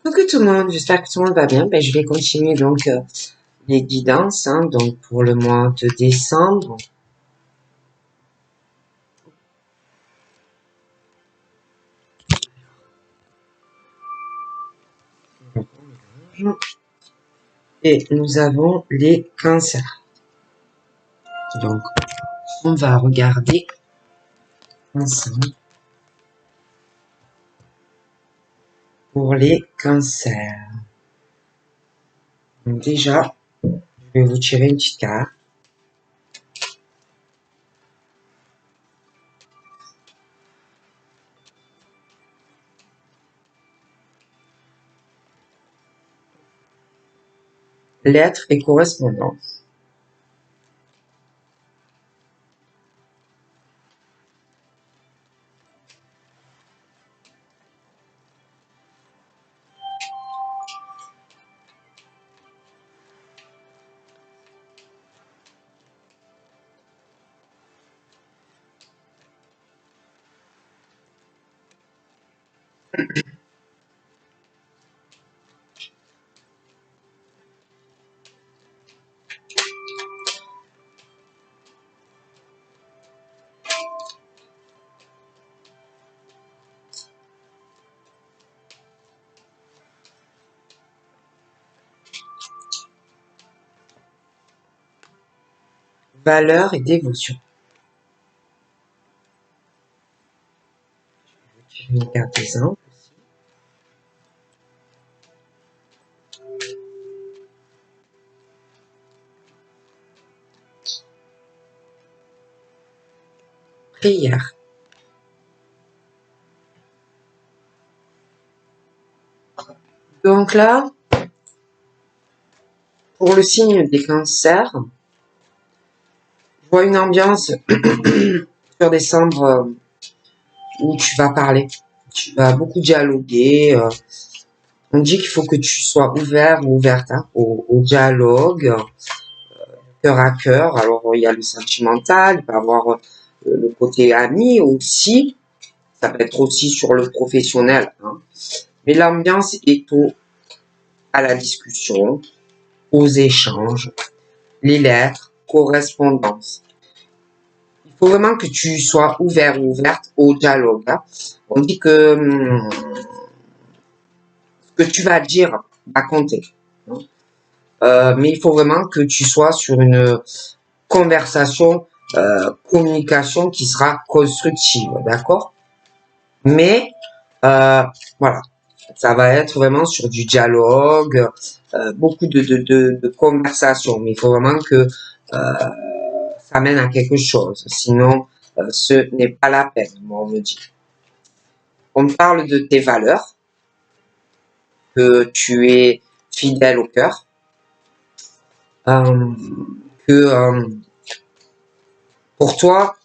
Coucou tout le monde, j'espère que tout le monde va bien. Je vais continuer donc les guidances donc pour le mois de décembre. Et nous avons les cancers. Donc, on va regarder ensemble pour les cancers. Donc déjà, je vais vous tirer une petite carte. Lettres et correspondances. Valeurs et dévotion. Je vais tirer une carte d'exemple. Prière. Donc là, pour le signe des cancers, je vois une ambiance sur décembre où tu vas parler, tu vas beaucoup dialoguer. On dit qu'il faut que tu sois ouvert ou ouverte au dialogue, cœur à cœur. Alors, il y a le sentimental, il peut y avoir le côté ami aussi. Ça peut être aussi sur le professionnel. Mais l'ambiance est à la discussion, aux échanges, les lettres, correspondances. Il faut vraiment que tu sois ouvert ou ouverte au dialogue. On dit que ce que tu vas dire va compter. Mais il faut vraiment que tu sois sur une conversation, communication qui sera constructive, d'accord? Mais voilà, ça va être vraiment sur du dialogue, beaucoup de conversation, mais il faut vraiment que ça mène à quelque chose. Sinon, ce n'est pas la peine, moi on me dit. On parle de tes valeurs, que tu es fidèle au cœur, que pour toi,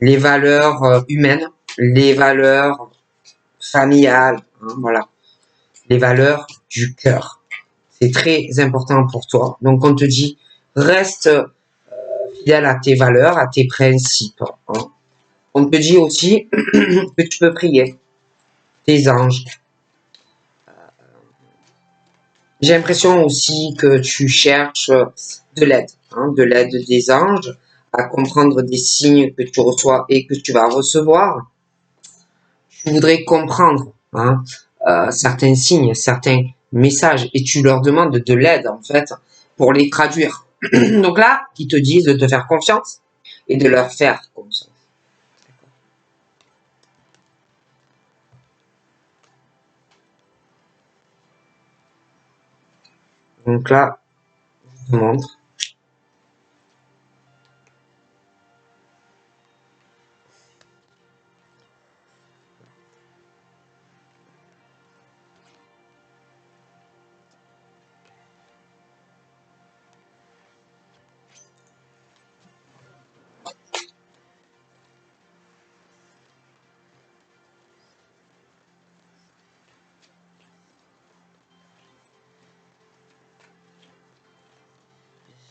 les valeurs humaines, les valeurs familiales, voilà, les valeurs du cœur. C'est très important pour toi. Donc on te dit, reste fidèle à tes valeurs, à tes principes. On te dit aussi que tu peux prier tes anges. J'ai l'impression aussi que tu cherches de l'aide des anges, à comprendre des signes que tu reçois et que tu vas recevoir. Tu voudrais comprendre certains signes, certains messages, et tu leur demandes de l'aide, en fait, pour les traduire. Donc là, ils te disent de te faire confiance et de leur faire confiance. Donc là, je te montre.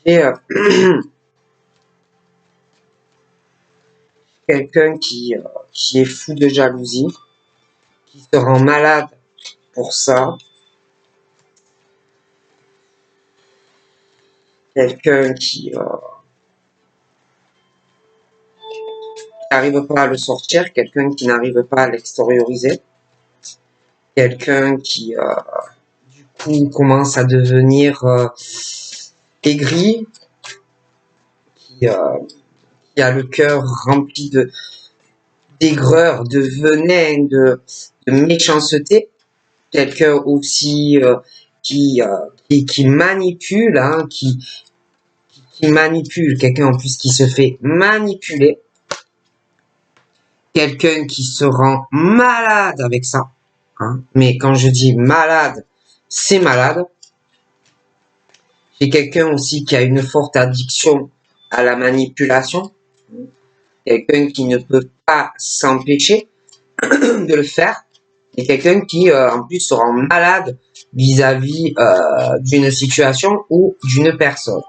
Et quelqu'un qui est fou de jalousie, qui se rend malade pour ça. Quelqu'un qui n'arrive pas à le sortir, quelqu'un qui n'arrive pas à l'extérioriser, quelqu'un qui du coup commence à devenir aigri, qui a le cœur rempli d'aigreur, de venin, de méchanceté, quelqu'un aussi qui manipule, hein, qui manipule, quelqu'un en plus qui se fait manipuler, quelqu'un qui se rend malade avec ça, hein. Mais quand je dis malade, c'est malade. J'ai quelqu'un aussi qui a une forte addiction à la manipulation, quelqu'un qui ne peut pas s'empêcher de le faire, et quelqu'un qui en plus se rend malade vis-à-vis d'une situation ou d'une personne.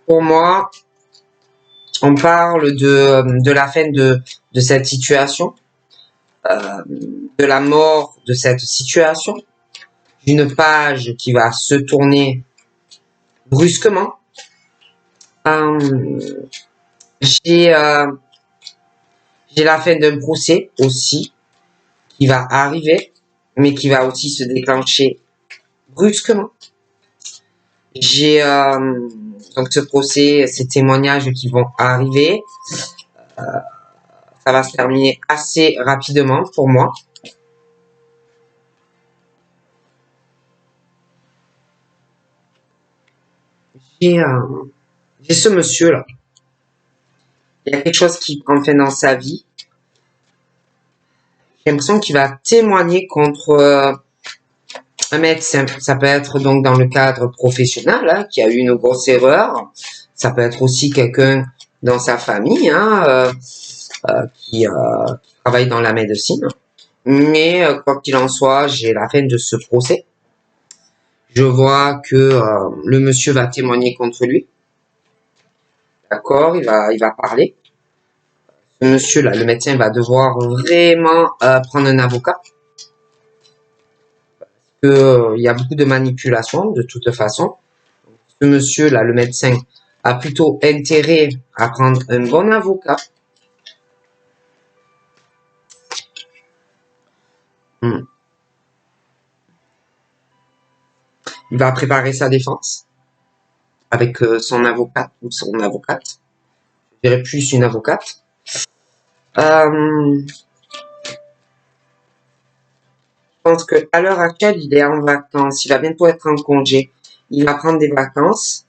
Pour moi, on parle de la fin de cette situation, de la mort de cette situation, d'une page qui va se tourner brusquement. J'ai la fin d'un procès aussi qui va arriver, mais qui va aussi se déclencher brusquement. J'ai donc ce procès, ces témoignages qui vont arriver. Ça va se terminer assez rapidement pour moi. J'ai ce monsieur là. Il y a quelque chose qui prend fin dans sa vie. J'ai l'impression qu'il va témoigner contre un médecin. Ça peut être donc dans le cadre professionnel, hein, qui a eu une grosse erreur. Ça peut être aussi quelqu'un dans sa famille, hein, qui travaille dans la médecine. Mais quoi qu'il en soit, j'ai la fin de ce procès. Je vois que le monsieur va témoigner contre lui. D'accord, il va parler. Ce monsieur-là, le médecin, va devoir vraiment prendre un avocat. Parce que il y a beaucoup de manipulation de toute façon. Ce monsieur-là, le médecin, a plutôt intérêt à prendre un bon avocat. Il va préparer sa défense avec son avocat ou son avocate. Je dirais plus une avocate. Je pense qu'à l'heure actuelle, il est en vacances. Il va bientôt être en congé. Il va prendre des vacances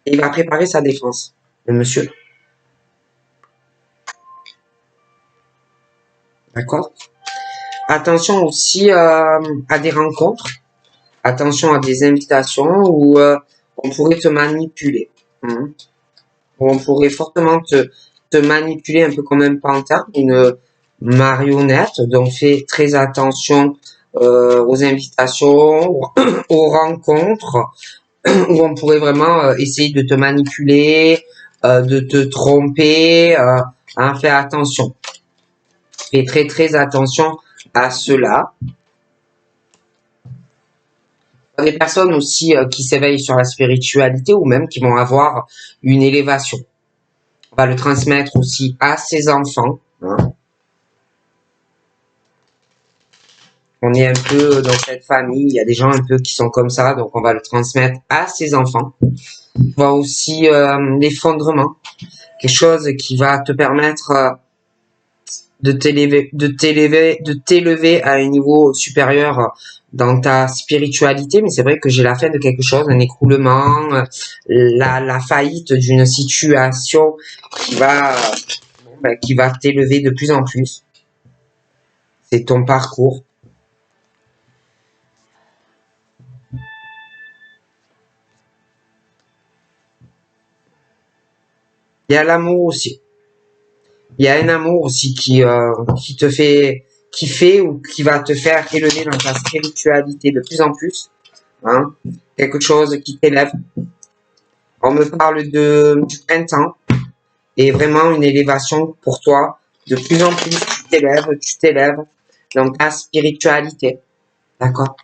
et il va préparer sa défense, le monsieur. D'accord? Attention aussi à des rencontres. Attention à des invitations où on pourrait te manipuler. Où on pourrait fortement te manipuler un peu comme un pantin, une marionnette. Donc fais très attention aux invitations, aux rencontres, où on pourrait vraiment essayer de te manipuler, de te tromper. Hein, fais attention. Fais très très attention à cela. Des personnes aussi qui s'éveillent sur la spiritualité ou même qui vont avoir une élévation. On va le transmettre aussi à ses enfants. Hein. On est un peu dans cette famille, il y a des gens un peu qui sont comme ça, donc on va le transmettre à ses enfants. On voit aussi l'effondrement, quelque chose qui va te permettre de t'élever à un niveau supérieur dans ta spiritualité, mais c'est vrai que j'ai la fin de quelque chose, un écroulement, la faillite d'une situation qui va t'élever de plus en plus. C'est ton parcours. Il y a l'amour aussi. Il y a un amour aussi qui te fait kiffer ou qui va te faire élever dans ta spiritualité de plus en plus. Hein, quelque chose qui t'élève. On me parle du printemps et vraiment une élévation pour toi. De plus en plus, tu t'élèves, dans ta spiritualité. D'accord?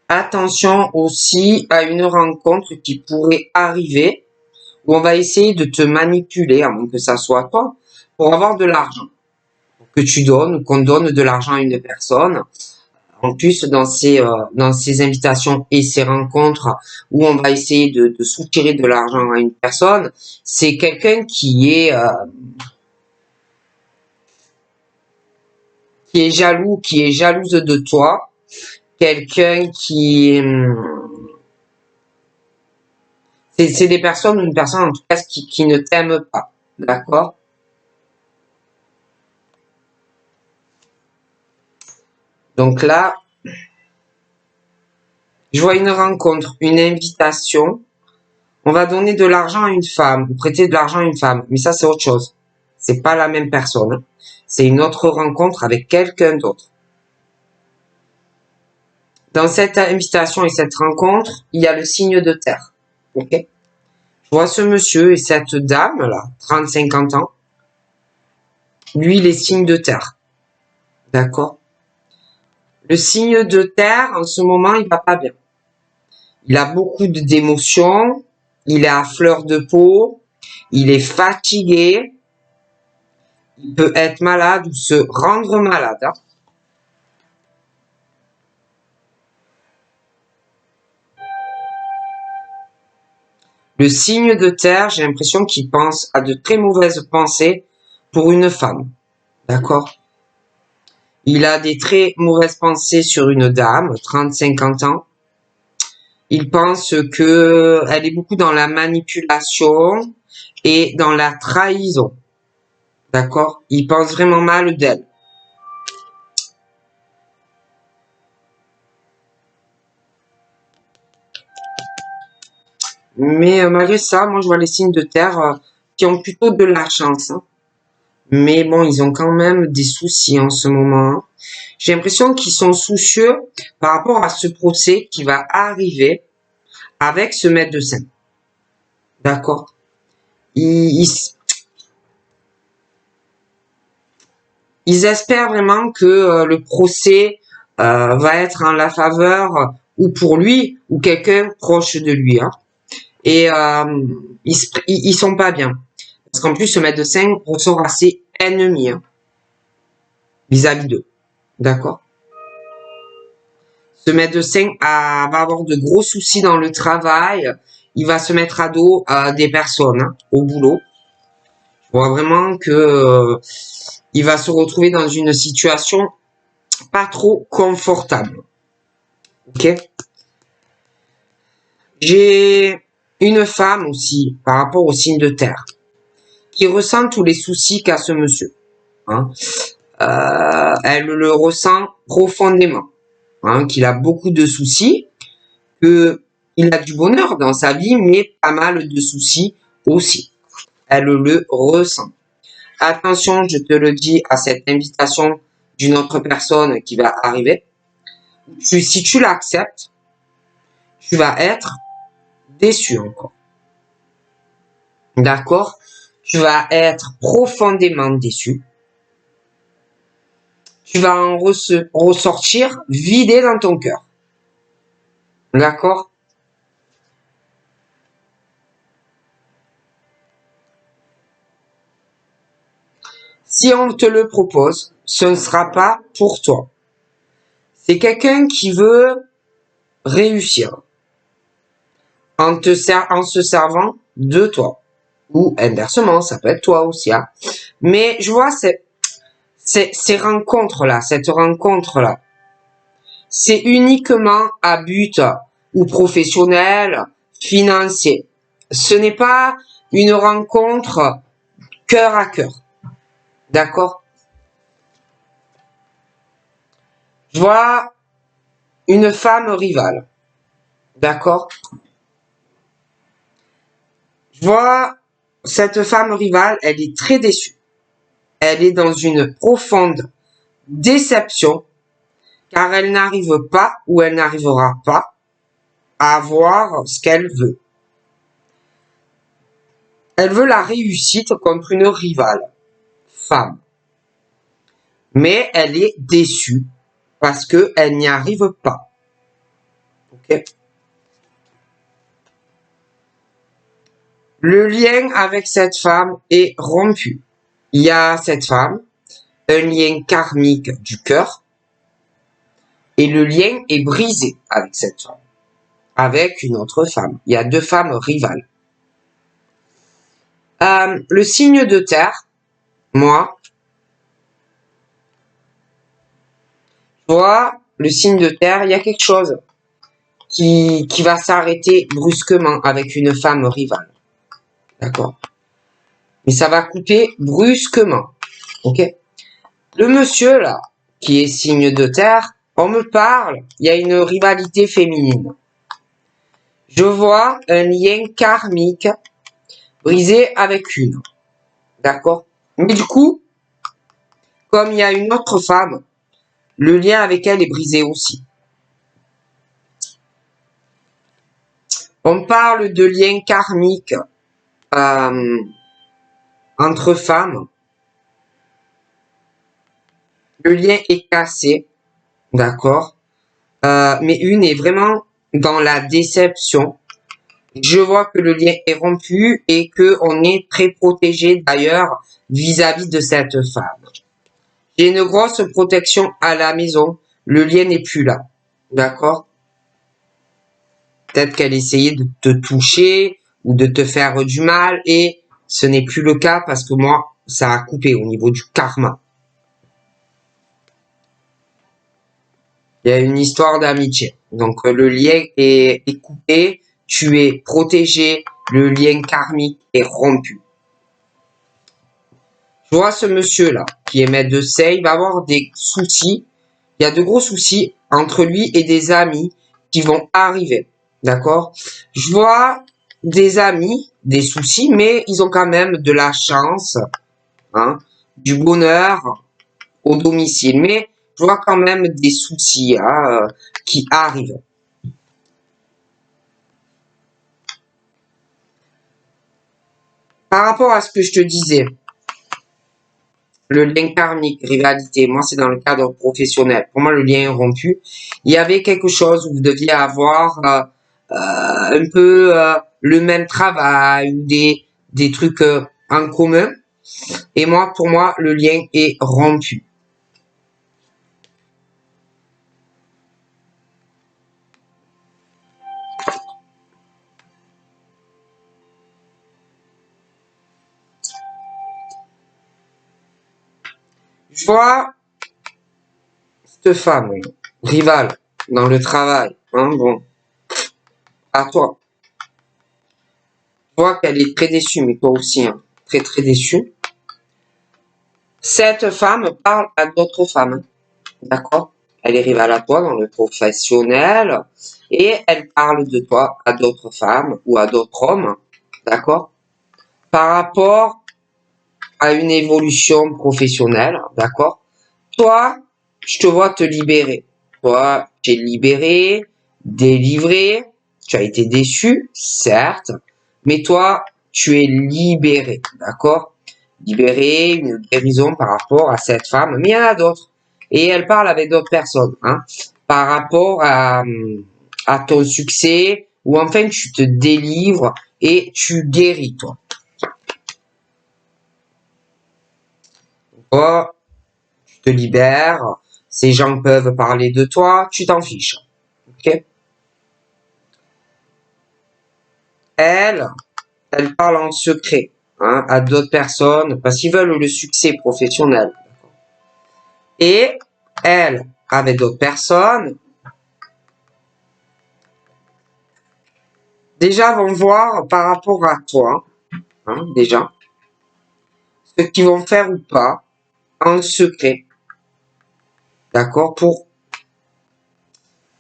Attention aussi à une rencontre qui pourrait arriver où on va essayer de te manipuler, à moins que ça soit toi, pour avoir de l'argent. Que tu donnes ou qu'on donne de l'argent à une personne. En plus, dans ces invitations et ces rencontres où on va essayer de soutirer de l'argent à une personne, c'est quelqu'un qui est jaloux, qui est jalouse de toi, quelqu'un c'est des personnes, une personne en tout cas qui ne t'aime pas, d'accord? Donc là, je vois une rencontre, une invitation. On va donner de l'argent à une femme, ou prêter de l'argent à une femme, mais ça c'est autre chose. C'est pas la même personne. C'est une autre rencontre avec quelqu'un d'autre. Dans cette invitation et cette rencontre, il y a le signe de terre. Ok? Je vois ce monsieur et cette dame là, 30-50 ans. Lui, il est signe de terre. D'accord? Le signe de terre, en ce moment, il va pas bien. Il a beaucoup d'émotions. Il est à fleur de peau. Il est fatigué. Il peut être malade ou se rendre malade. Hein. Le signe de terre, j'ai l'impression qu'il pense à de très mauvaises pensées pour une femme. D'accord? Il a des très mauvaises pensées sur une dame, 30-50 ans. Il pense que elle est beaucoup dans la manipulation et dans la trahison. D'accord? Il pense vraiment mal d'elle. Mais malgré ça, moi je vois les signes de terre qui ont plutôt de la chance. Hein. Mais bon, ils ont quand même des soucis en ce moment. Hein. J'ai l'impression qu'ils sont soucieux par rapport à ce procès qui va arriver avec ce médecin. D'accord? Ils espèrent vraiment que le procès va être en la faveur ou pour lui ou quelqu'un proche de lui. Hein. Et ils sont pas bien. Parce qu'en plus, ce médecin ressort assez ennemi hein, vis-à-vis d'eux. D'accord? Ce médecin va avoir de gros soucis dans le travail. Il va se mettre à dos des personnes hein, au boulot. Je vois vraiment que il va se retrouver dans une situation pas trop confortable. Ok? J'ai une femme aussi, par rapport au signe de terre, qui ressent tous les soucis qu'a ce monsieur. Hein. Elle le ressent profondément, hein, qu'il a beaucoup de soucis, qu'il a du bonheur dans sa vie, mais pas mal de soucis aussi. Elle le ressent. Attention, je te le dis, à cette invitation d'une autre personne qui va arriver. Si tu l'acceptes, tu vas être déçu encore. D'accord? Tu vas être profondément déçu. Tu vas en ressortir vidé dans ton cœur. D'accord? Si on te le propose, ce ne sera pas pour toi. C'est quelqu'un qui veut réussir en se servant de toi. Ou inversement, ça peut être toi aussi. Hein. Mais je vois ces rencontres-là, cette rencontre-là, c'est uniquement à but ou professionnel, financier. Ce n'est pas une rencontre cœur à cœur. D'accord? Je vois une femme rivale. D'accord? Je vois cette femme rivale, elle est très déçue. Elle est dans une profonde déception car elle n'arrive pas ou elle n'arrivera pas à avoir ce qu'elle veut. Elle veut la réussite contre une rivale, femme. Mais elle est déçue parce qu'elle n'y arrive pas. Ok. Le lien avec cette femme est rompu. Il y a cette femme, un lien karmique du cœur, et le lien est brisé avec cette femme, avec une autre femme. Il y a deux femmes rivales. Le signe de terre, moi, je vois le signe de terre, il y a quelque chose qui va s'arrêter brusquement avec une femme rivale. D'accord? Mais ça va couper brusquement. Ok? Le monsieur, là, qui est signe de terre, on me parle, il y a une rivalité féminine. Je vois un lien karmique brisé avec une. D'accord? Mais du coup, comme il y a une autre femme, le lien avec elle est brisé aussi. On parle de lien karmique entre femmes. Le lien est cassé, d'accord? Mais une est vraiment dans la déception. Je vois que le lien est rompu et que on est très protégé d'ailleurs vis-à-vis de cette femme. J'ai une grosse protection à la maison. Le lien n'est plus là. D'accord? Peut-être qu'elle essayait de te toucher ou de te faire du mal et ce n'est plus le cas parce que moi, ça a coupé au niveau du karma. Il y a une histoire d'amitié. Donc le lien est coupé, tu es protégé, le lien karmique est rompu. Je vois ce monsieur-là qui est maître de sel, il va avoir des soucis. Il y a de gros soucis entre lui et des amis qui vont arriver. D'accord? Je vois des amis, des soucis, mais ils ont quand même de la chance, hein, du bonheur au domicile. Mais je vois quand même des soucis qui arrivent. Par rapport à ce que je te disais, le lien karmique, rivalité, moi c'est dans le cadre professionnel. Pour moi, le lien est rompu. Il y avait quelque chose où vous deviez avoir un peu le même travail ou des trucs en commun. Et moi, pour moi, le lien est rompu. Je vois cette femme, rivale, dans le travail. Hein, bon, à toi. Je vois qu'elle est très déçue, mais toi aussi, hein, très très déçue. Cette femme parle à d'autres femmes. D'accord? Elle est rivale à toi dans le professionnel et elle parle de toi à d'autres femmes ou à d'autres hommes. D'accord? Par rapport à une évolution professionnelle. D'accord? Toi, je te vois te libérer. Toi, tu es libéré, délivré. Tu as été déçu, certes. Mais toi, tu es libéré. D'accord? Libéré, une guérison par rapport à cette femme. Mais il y en a d'autres. Et elle parle avec d'autres personnes, hein, par rapport à ton succès, ou enfin tu te délivres et tu guéris, toi. Toi, tu te libères, ces gens peuvent parler de toi, tu t'en fiches. Ok? Elle, elle parle en secret, hein, à d'autres personnes parce qu'ils veulent le succès professionnel. Et elle, avec d'autres personnes, déjà vont voir par rapport à toi, hein, déjà, ce qu'ils vont faire ou pas en secret, d'accord, pour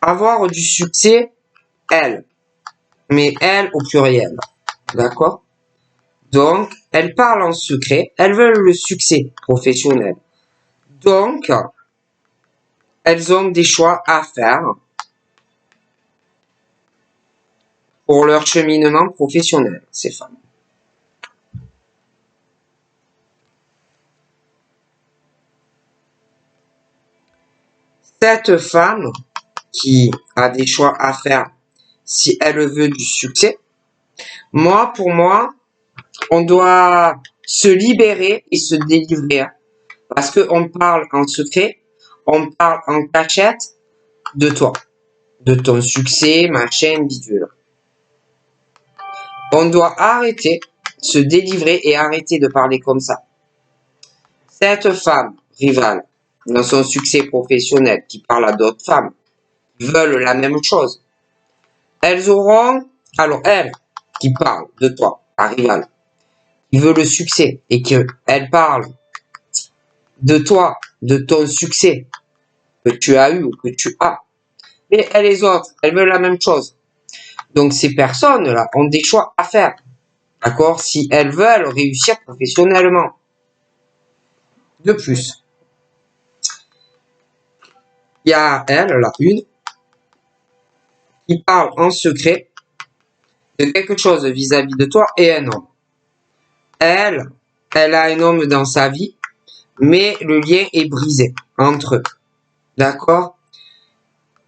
avoir du succès, elle, mais elle au pluriel, d'accord. Donc, elles parlent en secret, elles veulent le succès professionnel. Donc, elles ont des choix à faire pour leur cheminement professionnel, ces femmes. Cette femme qui a des choix à faire si elle veut du succès, pour moi, on doit se libérer et se délivrer. Parce qu'on parle en secret, on parle en cachette de toi, de ton succès, machin, bidule. On doit arrêter, se délivrer et arrêter de parler comme ça. Cette femme rivale dans son succès professionnel qui parle à d'autres femmes qui veulent la même chose, elles auront, alors elle qui parle de toi, la rivale, qui veut le succès et qu'elle parle de toi, de ton succès que tu as eu ou que tu as, mais les autres, elles veulent la même chose. Donc ces personnes-là ont des choix à faire, d'accord, si elles veulent réussir professionnellement. De plus, il y a elle, là, une, qui parle en secret de quelque chose vis-à-vis de toi et un homme. Elle a un homme dans sa vie, mais le lien est brisé entre eux, d'accord?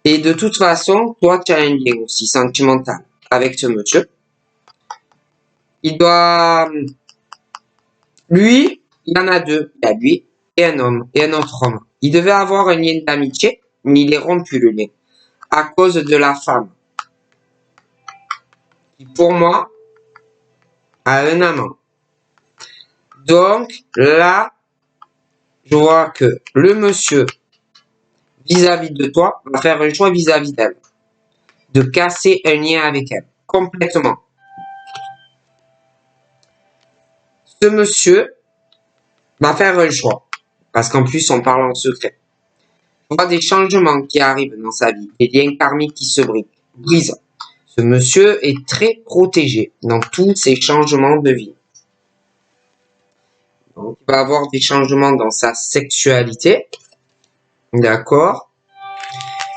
Et de toute façon, toi, tu as un lien aussi sentimental avec ce monsieur. Il doit... Lui, il y en a deux. Il y a lui et un homme, et un autre homme. Il devait avoir un lien d'amitié, mais il est rompu le lien. À cause de la femme. Qui, pour moi, a un amant. Donc, là, je vois que le monsieur, vis-à-vis de toi, va faire un choix vis-à-vis d'elle. De casser un lien avec elle. Complètement. Ce monsieur va faire un choix. Parce qu'en plus, on parle en secret. On voit des changements qui arrivent dans sa vie. Des liens karmiques qui se brisent. Ce monsieur est très protégé dans tous ces changements de vie. Donc, il va avoir des changements dans sa sexualité. D'accord.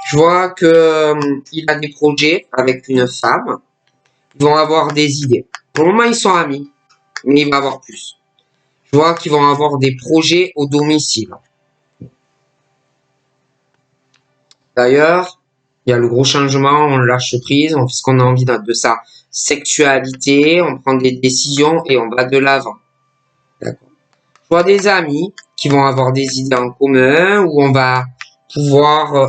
Je vois que il a des projets avec une femme. Ils vont avoir des idées. Pour le moment, ils sont amis. Mais il va avoir plus. Je vois qu'ils vont avoir des projets au domicile. D'ailleurs, il y a le gros changement, on lâche prise, on fait ce qu'on a envie de sa sexualité, on prend des décisions et on va de l'avant. D'accord. Je vois des amis qui vont avoir des idées en commun, où on va pouvoir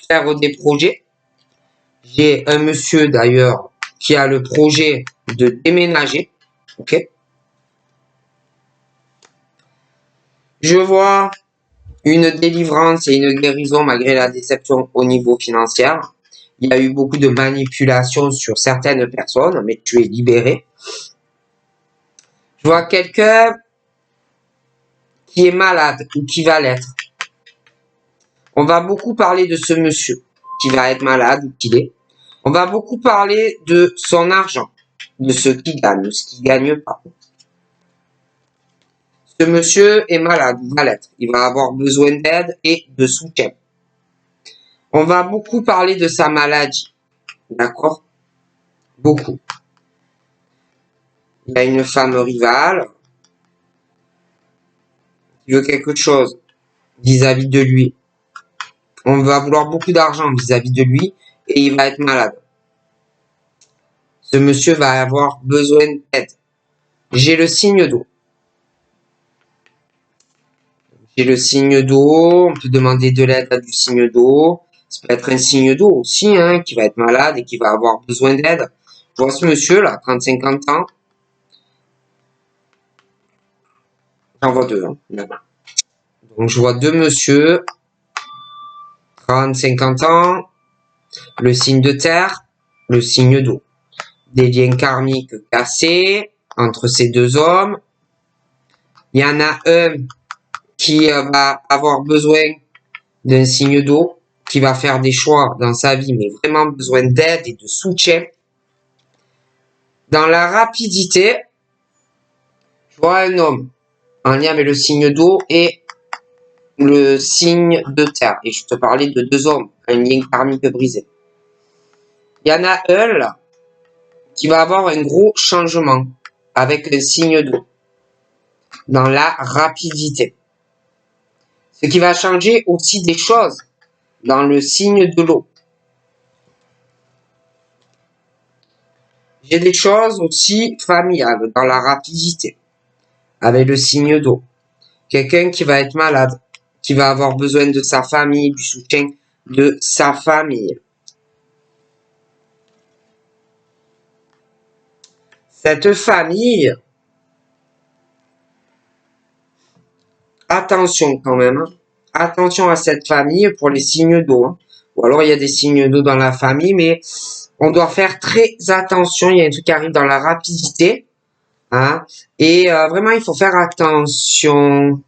faire des projets. J'ai un monsieur d'ailleurs qui a le projet de déménager. Ok. Je vois une délivrance et une guérison malgré la déception au niveau financier. Il y a eu beaucoup de manipulations sur certaines personnes, mais tu es libéré. Je vois quelqu'un qui est malade ou qui va l'être. On va beaucoup parler de ce monsieur qui va être malade ou qui l'est. On va beaucoup parler de son argent, de ce qu'il gagne, de ce qu'il gagne pas. Ce monsieur est malade ou va l'être. Il va avoir besoin d'aide et de soutien. On va beaucoup parler de sa maladie. D'accord? Beaucoup. Il y a une femme rivale qui veut quelque chose vis-à-vis de lui. On va vouloir beaucoup d'argent vis-à-vis de lui et il va être malade. Ce monsieur va avoir besoin d'aide. J'ai le signe d'eau. J'ai le signe d'eau. On peut demander de l'aide à du signe d'eau. Ça peut être un signe d'eau aussi, qui va être malade et qui va avoir besoin d'aide. Je vois ce monsieur là, 30-50 ans. J'en vois deux. Donc je vois deux monsieur, 30-50 ans, le signe de terre, le signe d'eau. Des liens karmiques cassés entre ces deux hommes. Il y en a un qui va avoir besoin d'un signe d'eau, qui va faire des choix dans sa vie, mais vraiment besoin d'aide et de soutien. Dans la rapidité, je vois un homme en lien avec le signe d'eau et le signe de terre. Et je te parlais de deux hommes, un lien karmique brisé. Il y en a un là qui va avoir un gros changement avec un signe d'eau dans la rapidité. Ce qui va changer aussi des choses dans le signe de l'eau. J'ai des choses aussi familiales dans la rapidité, avec le signe d'eau. Quelqu'un qui va être malade, qui va avoir besoin de sa famille, du soutien de sa famille. Cette famille, attention quand même, hein. Attention à cette famille pour les signes d'eau. Hein. Ou alors il y a des signes d'eau dans la famille, mais on doit faire très attention. Il y a un truc qui arrive dans la rapidité. Hein, et vraiment, il faut faire attention.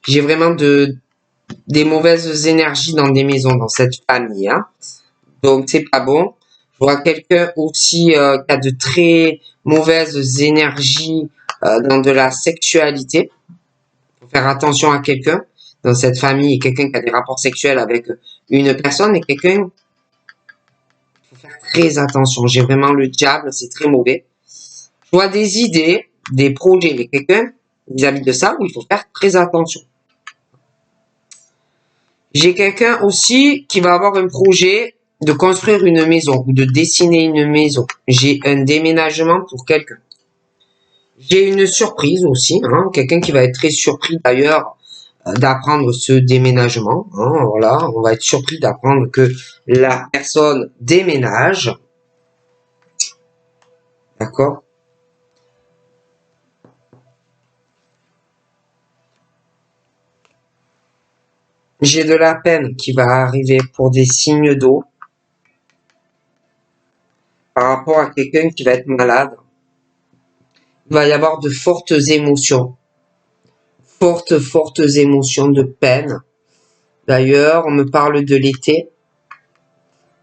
J'ai vraiment des mauvaises énergies dans des maisons, dans cette famille. Hein. Donc, c'est pas bon. Je vois quelqu'un aussi qui a de très mauvaises énergies dans de la sexualité. Faut faire attention à quelqu'un dans cette famille, quelqu'un qui a des rapports sexuels avec une personne et quelqu'un, faut faire très attention. J'ai vraiment le diable, c'est très mauvais. Je vois des idées, des projets, mais quelqu'un vis-à-vis de ça où il faut faire très attention. J'ai quelqu'un aussi qui va avoir un projet de construire une maison ou de dessiner une maison. J'ai un déménagement pour quelqu'un. J'ai une surprise aussi, hein, quelqu'un qui va être très surpris d'ailleurs d'apprendre ce déménagement. Hein, voilà, on va être surpris d'apprendre que la personne déménage. D'accord? J'ai de la peine qui va arriver pour des signes d'eau par rapport à quelqu'un qui va être malade. Il va y avoir de fortes émotions. Fortes émotions de peine. D'ailleurs, on me parle de l'été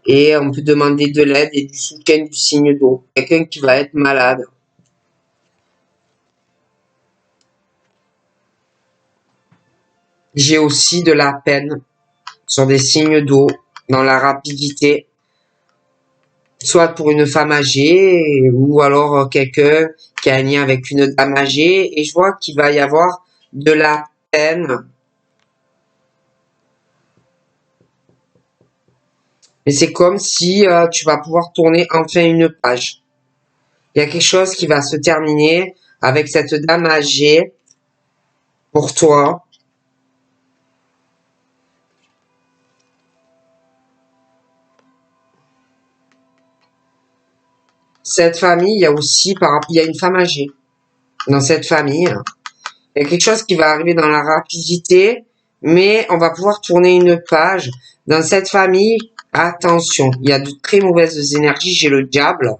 et on peut demander de l'aide et du soutien du signe d'eau. Quelqu'un qui va être malade. J'ai aussi de la peine sur des signes d'eau dans la rapidité, soit pour une femme âgée ou alors quelqu'un qui a un lien avec une dame âgée. Et je vois qu'il va y avoir de la peine. Et c'est comme si tu vas pouvoir tourner enfin une page. Il y a quelque chose qui va se terminer avec cette dame âgée pour toi. Cette famille, il y a aussi, il y a une femme âgée dans cette famille. Il y a quelque chose qui va arriver dans la rapidité, mais on va pouvoir tourner une page. Dans cette famille, attention, il y a de très mauvaises énergies, j'ai le diable.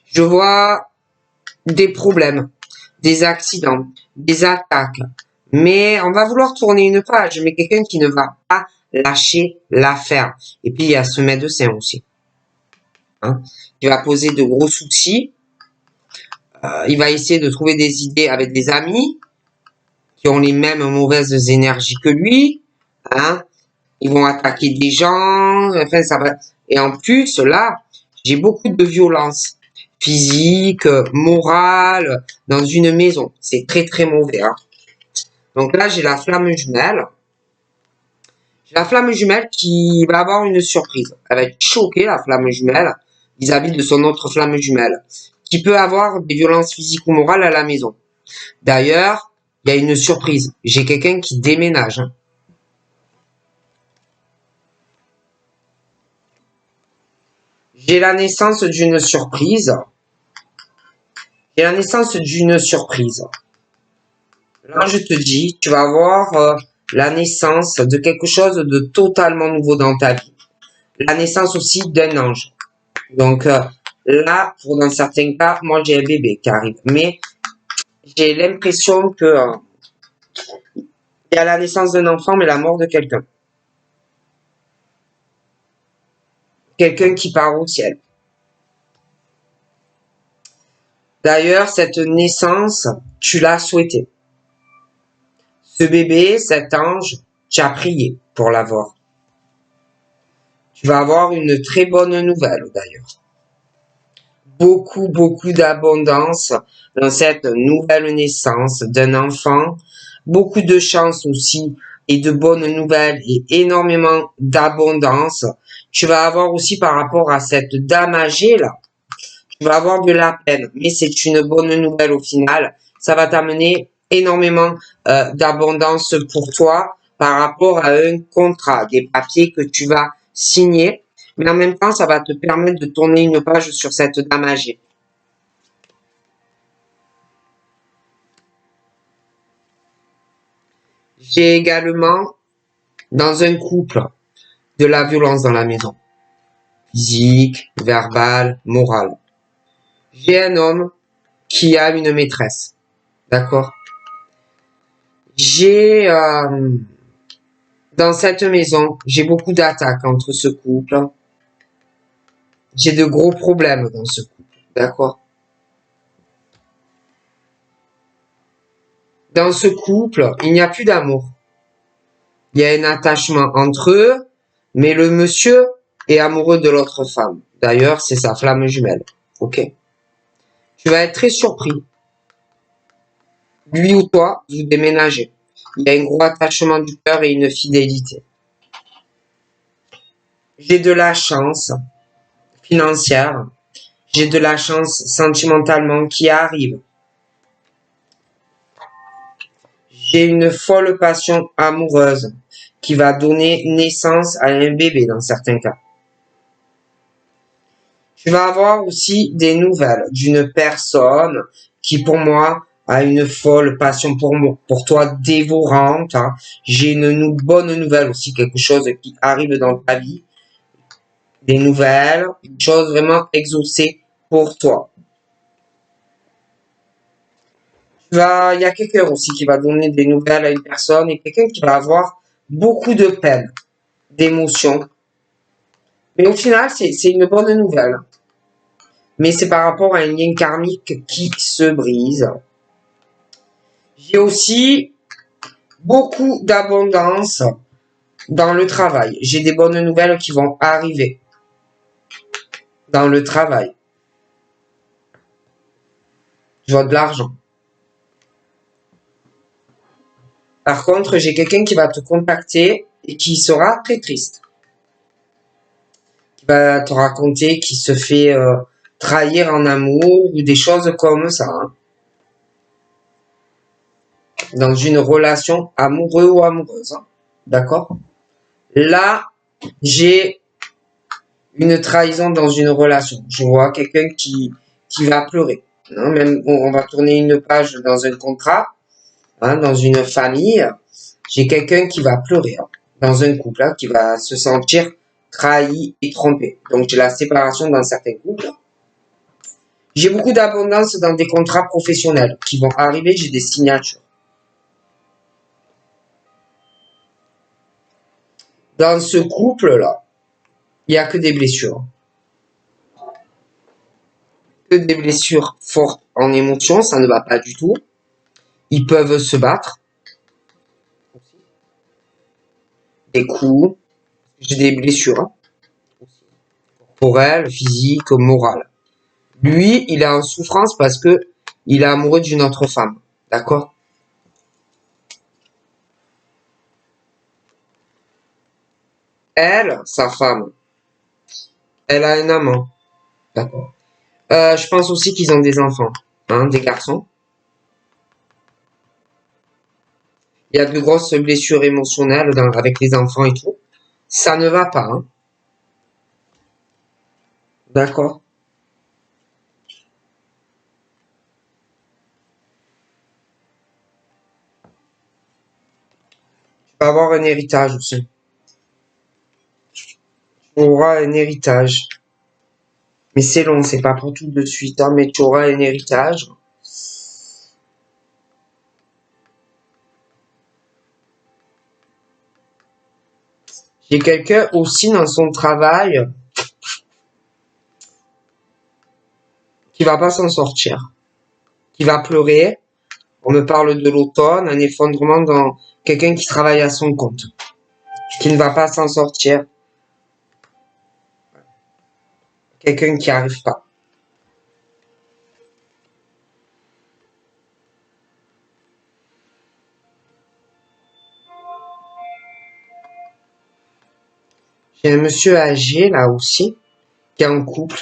Je vois des problèmes, des accidents, des attaques. Mais on va vouloir tourner une page, mais quelqu'un qui ne va pas lâcher l'affaire. Et puis il y a ce médecin aussi, hein, qui va poser de gros soucis. Il va essayer de trouver des idées avec des amis qui ont les mêmes mauvaises énergies que lui. Hein. Ils vont attaquer des gens. Enfin, ça va. Et en plus, là, j'ai beaucoup de violence physique, morale, dans une maison. C'est très, très mauvais. Hein. Donc là, j'ai la flamme jumelle. J'ai la flamme jumelle qui va avoir une surprise. Elle va être choquée, la flamme jumelle, vis-à-vis de son autre flamme jumelle, qui peut avoir des violences physiques ou morales à la maison. D'ailleurs, il y a une surprise. J'ai quelqu'un qui déménage. Hein. J'ai la naissance d'une surprise. J'ai la naissance d'une surprise. Là, je te dis, tu vas avoir la naissance de quelque chose de totalement nouveau dans ta vie. La naissance aussi d'un ange. Donc là, pour dans certains cas, moi j'ai un bébé qui arrive. Mais j'ai l'impression que il y a la naissance d'un enfant, mais la mort de quelqu'un. Quelqu'un qui part au ciel. D'ailleurs, cette naissance, tu l'as souhaité. Ce bébé, cet ange, tu as prié pour l'avoir. Tu vas avoir une très bonne nouvelle d'ailleurs. Beaucoup d'abondance dans cette nouvelle naissance d'un enfant. Beaucoup de chance aussi et de bonnes nouvelles et énormément d'abondance. Tu vas avoir aussi par rapport à cette dame âgée là, tu vas avoir de la peine, mais c'est une bonne nouvelle au final. Ça va t'amener énormément d'abondance pour toi par rapport à un contrat, des papiers que tu vas signer, mais en même temps, ça va te permettre de tourner une page sur cette dame âgée. J'ai également, dans un couple, de la violence dans la maison. Physique, verbale, morale. J'ai un homme qui a une maîtresse. D'accord? J'ai dans cette maison, j'ai beaucoup d'attaques entre ce couple. J'ai de gros problèmes dans ce couple. D'accord? Dans ce couple, il n'y a plus d'amour. Il y a un attachement entre eux, mais le monsieur est amoureux de l'autre femme. D'ailleurs, c'est sa flamme jumelle. Ok? Tu vas être très surpris. Lui ou toi, vous déménagez. Il y a un gros attachement du cœur et une fidélité. J'ai de la chance financière. J'ai de la chance sentimentalement qui arrive. J'ai une folle passion amoureuse qui va donner naissance à un bébé dans certains cas. Tu vas avoir aussi des nouvelles d'une personne qui pour moi a une folle passion pour toi dévorante. Hein. J'ai une bonne nouvelle aussi, quelque chose qui arrive dans ta vie. Des nouvelles, une chose vraiment exaucée pour toi. Il y a quelqu'un aussi qui va donner des nouvelles à une personne et quelqu'un qui va avoir beaucoup de peine, d'émotions. Mais au final, c'est une bonne nouvelle. Mais c'est par rapport à un lien karmique qui se brise. J'ai aussi beaucoup d'abondance dans le travail. J'ai des bonnes nouvelles qui vont arriver dans le travail. Je vois de l'argent. Par contre, j'ai quelqu'un qui va te contacter et qui sera très triste. Qui va te raconter qu'il se fait trahir en amour ou des choses comme ça. Hein. Dans une relation amoureux ou amoureuse. Hein. D'accord? Là, j'ai une trahison dans une relation. Je vois quelqu'un qui va pleurer. Hein. Même on va tourner une page dans un contrat, hein, dans une famille. J'ai quelqu'un qui va pleurer hein, dans un couple, hein, qui va se sentir trahi et trompé. Donc j'ai la séparation dans certains couples. J'ai beaucoup d'abondance dans des contrats professionnels qui vont arriver, j'ai des signatures. Dans ce couple-là, il n'y a que des blessures. Que des blessures fortes en émotion, ça ne va pas du tout. Ils peuvent se battre. Des coups, j'ai des blessures. Hein, corporelles, physiques, morales. Lui, il est en souffrance parce que il est amoureux d'une autre femme. D'accord? Elle, sa femme, elle a un amant. D'accord. Je pense aussi qu'ils ont des enfants, hein, des garçons. Il y a de grosses blessures émotionnelles avec les enfants et tout. Ça ne va pas, hein. D'accord? Tu vas avoir un héritage aussi. Tu auras un héritage. Mais c'est long, c'est pas pour tout de suite, hein, mais tu auras un héritage. J'ai quelqu'un aussi dans son travail qui va pas s'en sortir, qui va pleurer. On me parle de l'automne, un effondrement dans quelqu'un qui travaille à son compte, qui ne va pas s'en sortir, quelqu'un qui arrive pas. J'ai un monsieur âgé, là aussi, qui est en couple.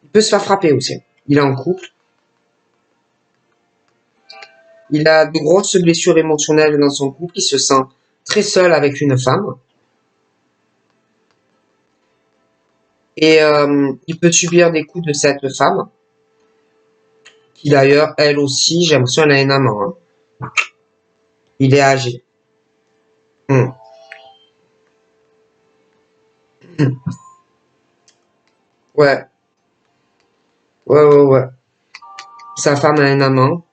Il peut se faire frapper aussi. Il est en couple. Il a de grosses blessures émotionnelles dans son couple. Il se sent très seul avec une femme. Et il peut subir des coups de cette femme. Qui d'ailleurs, elle aussi, j'ai l'impression qu'elle a un amant. Hein. Il est âgé. Hmm. Ouais. Ouais. Sa femme a un amant.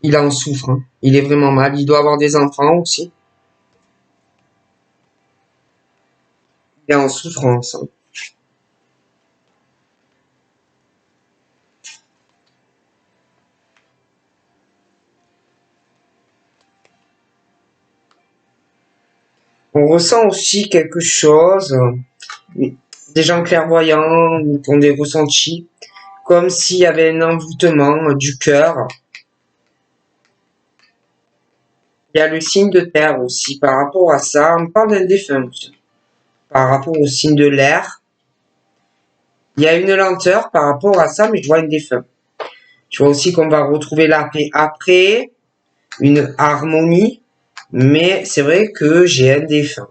Il en souffre. Hein. Il est vraiment mal. Il doit avoir des enfants aussi. Il est en souffrance. Hein. On ressent aussi quelque chose. Des gens clairvoyants qui ont des ressentis. Comme s'il y avait un envoûtement du cœur. Il y a le signe de terre aussi. Par rapport à ça, on parle d'un défunt aussi. Par rapport au signe de l'air, il y a une lenteur par rapport à ça, mais je vois une défunt. Je vois aussi qu'on va retrouver la paix après, une harmonie, mais c'est vrai que j'ai un défunt.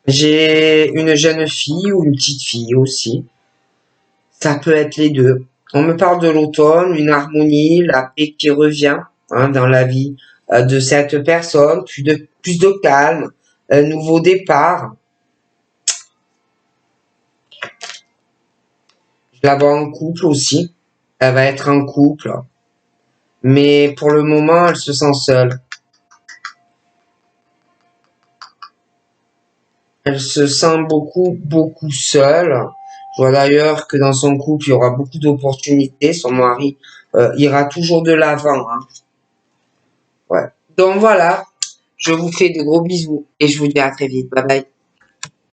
J'ai une jeune fille ou une petite fille aussi. Ça peut être les deux. On me parle de l'automne, une harmonie, la paix qui revient dans la vie de cette personne, plus de calme, un nouveau départ. Je la vois en couple aussi. Elle va être en couple. Mais pour le moment, elle se sent seule. Elle se sent beaucoup seule. Je vois d'ailleurs que dans son couple, il y aura beaucoup d'opportunités. Son mari ira toujours de l'avant. Hein. Ouais. Donc voilà, je vous fais de gros bisous et je vous dis à très vite. Bye bye.